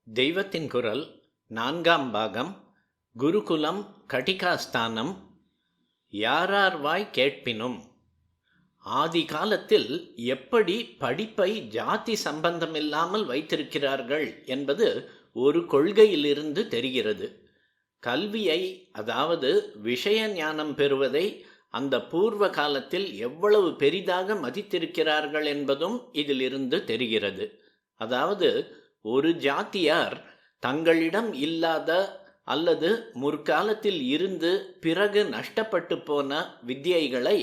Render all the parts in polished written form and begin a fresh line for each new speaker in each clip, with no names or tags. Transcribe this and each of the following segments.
தெய்வத்தின் குரல் 4ஆம் பாகம். குருகுலம் கட்டிகாஸ்தானம். யாரார்வாய் கேட்பினும். ஆதி காலத்தில் எப்படி படிப்பை ஜாதி சம்பந்தமில்லாமல் வைத்திருக்கிறார்கள் என்பது ஒரு கொள்கையிலிருந்து தெரிகிறது. கல்வியை, அதாவது விஷய ஞானம் பெறுவதை அந்த பூர்வ காலத்தில் எவ்வளவு பெரிதாக மதித்திருக்கிறார்கள் என்பதும் இதிலிருந்து தெரிகிறது. அதாவது ஒரு ஜாத்தியார் தங்களிடம் இல்லாத அல்லது முற்காலத்தில் இருந்து பிறகு நஷ்டப்பட்டு போன வித்தியைகளை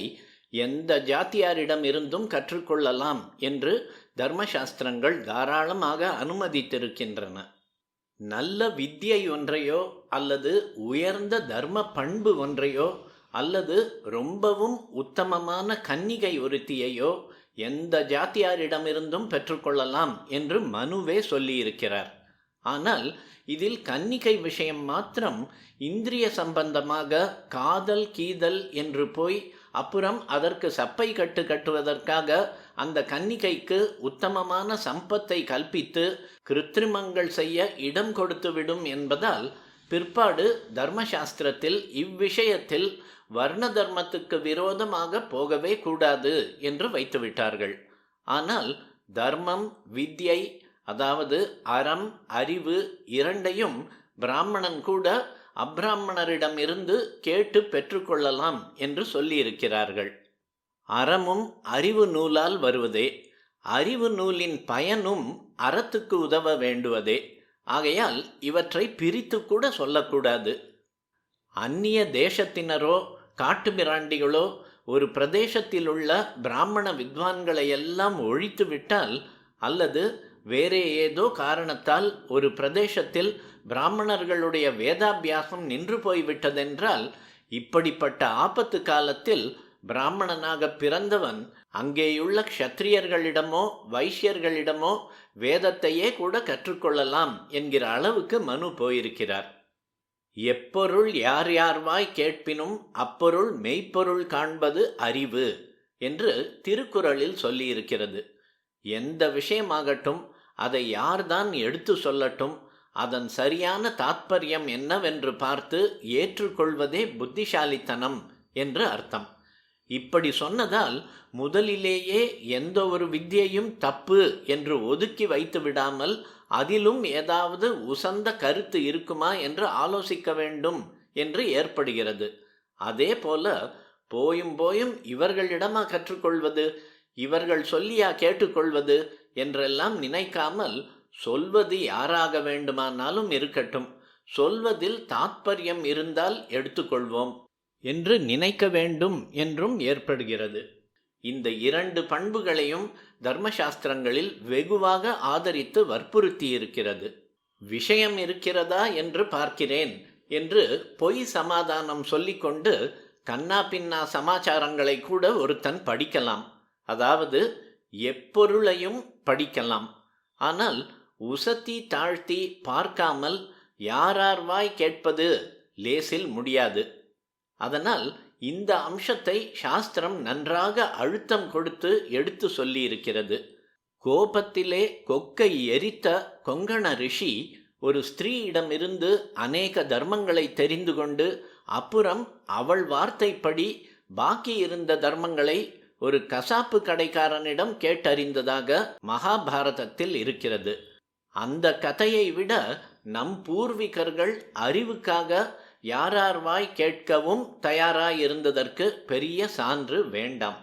எந்த ஜாத்தியாரிடம் இருந்தும் கற்றுக்கொள்ளலாம் என்று தர்மசாஸ்திரங்கள் தாராளமாக அனுமதித்திருக்கின்றன. நல்ல வித்தியை ஒன்றையோ அல்லது உயர்ந்த தர்ம பண்பு ஒன்றையோ அல்லது ரொம்பவும் உத்தமமான கன்னிகை ஒருத்தியையோ எந்த ஜாத்தியாரிடமிருந்தும் பெற்றுக்கொள்ளலாம் என்று மனுவே சொல்லியிருக்கிறார். ஆனால் இதில் கன்னிகை விஷயம் மாத்திரம் இந்திரிய சம்பந்தமாக காதல் கீதல் என்று போய் அப்புறம் அதற்கு சப்பை கட்டுவதற்காக அந்த கன்னிகைக்கு உத்தமமான சம்பத்தை கல்பித்து கிருத்திரிமங்கள் செய்ய இடம் கொடுத்துவிடும் என்பதால் பிற்பாடு தர்மசாஸ்திரத்தில் இவ்விஷயத்தில் வர்ண தர்மத்துக்கு விரோதமாக போகவே கூடாது என்று வைத்துவிட்டார்கள். ஆனால் தர்மம், வித்யை, அதாவது அறம், அறிவு இரண்டையும் பிராமணன் கூட அப்பிராமணரிடம் இருந்து கேட்டு பெற்றுக்கொள்ளலாம் என்று சொல்லியிருக்கிறார்கள். அறமும் அறிவு நூலால் வருவதே, அறிவு நூலின் பயனும் அறத்துக்கு உதவ வேண்டுவதே. ஆகையால் இவற்றை பிரித்து கூட சொல்லக்கூடாது. அந்நிய தேசத்தினரோ காட்டுமிராண்டிகளோ ஒரு பிரதேசத்தில் உள்ள பிராமண வித்வான்களை எல்லாம் ஒழித்து விட்டால், அல்லது வேறே ஏதோ காரணத்தால் ஒரு பிரதேசத்தில் பிராமணர்களுடைய வேதாபியாசம் நின்று போய்விட்டதென்றால், இப்படிப்பட்ட ஆபத்து காலத்தில் பிராமணனாக பிறந்தவன் அங்கேயுள்ள க்ஷத்திரியர்களிடமோ வைஷ்யர்களிடமோ வேதத்தையே கூட கற்றுக்கொள்ளலாம் என்கிற அளவுக்கு மனு போயிருக்கிறார். எப்பொருள் யார் யார்வாய் கேட்பினும் அப்பொருள் மெய்ப்பொருள் காண்பது அறிவு என்று திருக்குறளில் சொல்லியிருக்கிறது. எந்த விஷயமாகட்டும் அதை யார்தான் எடுத்து சொல்லட்டும், அதன் சரியான தாத்பரியம் என்னவென்று பார்த்து ஏற்றுக்கொள்வதே புத்திசாலித்தனம் என்று அர்த்தம். இப்படி சொன்னதால் முதலிலேயே எந்த ஒரு வித்தியையும் தப்பு என்று ஒதுக்கி வைத்து விடாமல் அதிலும் ஏதாவது உசந்த கருத்து இருக்குமா என்று ஆலோசிக்க வேண்டும் என்று ஏற்படுகிறது. அதே போல போயும் இவர்களிடமா கற்றுக்கொள்வது, இவர்கள் சொல்லியா கேட்டுக்கொள்வது என்றெல்லாம் நினைக்காமல், சொல்வது யாராக வேண்டுமானாலும் இருக்கட்டும், சொல்வதில் தாத்பரியம் இருந்தால் எடுத்துக்கொள்வோம் என்று நினைக்க வேண்டும் என்றும் ஏற்படுகிறது. இந்த இரண்டு பண்புகளையும் தர்மசாஸ்திரங்களில் வெகுவாக ஆதரித்து வற்புறுத்தி இருக்கிறது. விஷயம் இருக்கிறதா என்று பார்க்கிறேன் என்று பொய் சமாதானம் சொல்லிக்கொண்டு கண்ணா பின்னா சமாச்சாரங்களை கூட ஒருத்தன் படிக்கலாம். அதாவது எப்பொருளையும் படிக்கலாம். ஆனால் உசத்தி தாழ்த்தி பார்க்காமல் யாரார்வாய் கேட்பது லேசில் முடியாது. அதனால் இந்த அம்சத்தை சாஸ்திரம் நன்றாக அழுத்தம் கொடுத்து எடுத்து சொல்லியிருக்கிறது. கோபத்திலே கொக்கை எரித்த கொங்கண ரிஷி ஒரு ஸ்திரீயிடமிருந்து அநேக தர்மங்களை தெரிந்து கொண்டு அப்புறம் அவள் வார்த்தைப்படி பாக்கி இருந்த தர்மங்களை ஒரு கசாப்பு கடைக்காரனிடம் கேட்டறிந்ததாக மகாபாரதத்தில் இருக்கிறது. அந்த கதையை விட நம் பூர்விகர்கள் அறிவுக்காக யாரார்வாய் கேட்கவும் தயாராயிருந்ததற்கு பெரிய சான்று வேண்டாம்.